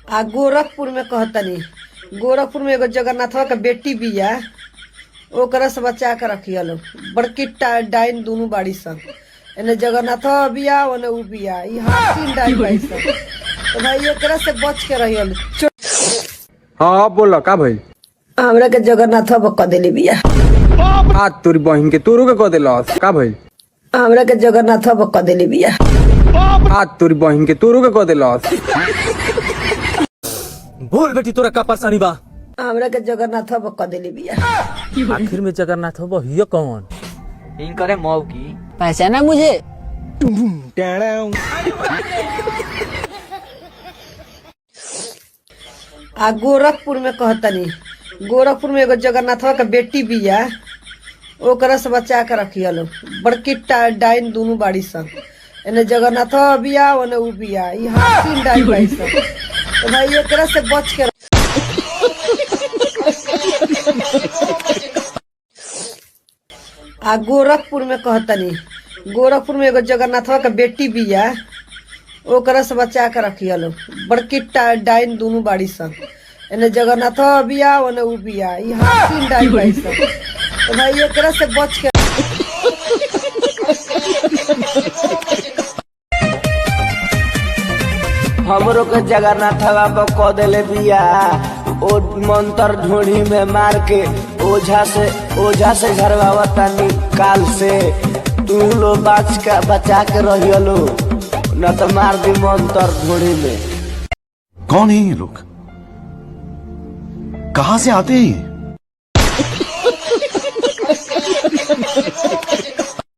गोरखपुर में कहतनी, गोरखपुर में एगो जगन्नाथवा के बेटी बिया, ओकरा से बचा के रखियल। बड़की डाइन दोनों बाड़ी सन, एने जगन्नाथवा बिया ओने उ बिया, यहाँ 3 डाइन बाड़ी सन। तो भाई एकरा से बच के रहियल। हाँ बोला का भाई? हमरा के जगन्नाथवा बक देली बिया। आज तोरी बहिन के तोरो के कह देलस का भाई? हमरा के जगन्नाथवा बक देली बिया। आज तोरी बहिन के तोरो के कह देलस। बोल बेटी तोरा का परेशानी बा? हमरा के जगन्नाथवा बक देली बिया। आखिर में जगन्नाथ हो हियो कौन? इनकरे मऊ की पहचाना मुझे? गोरखपुर में कहतनी, गोरखपुर में एगो जगन्नाथवा के बेटी बिया, ओकरा से बचा के रखियल। बड़की डाइन दोनों बाड़ी सन, एने जगन्नाथवा बिया ओने उ बिया, यहाँ 3 डाइन बाड़ी सन। तो भाई एकरा से बच के गोरखपुर में कहतनी, गोरखपुर में एगो जगन्नाथवा के बेटी बिया, ओकरा से बचा के रखियल। बड़की डाइन दोनों बाड़ी सन, एने जगन्नाथवा बिया ओने उ बिया, यहाँ 3 डाइन बाड़ी सन। तो भाई एकरा से बच के हमरो के जगन्नाथवा पर कह देले बिया। ओ मंत्र ढूंढी में मार के ओझा से झरवावता निकाल से। तू लो बचा के रहियलो, न तो मार दी मंत्र ढूंढी में। कौन है ये लोग? कहां से आते हैं?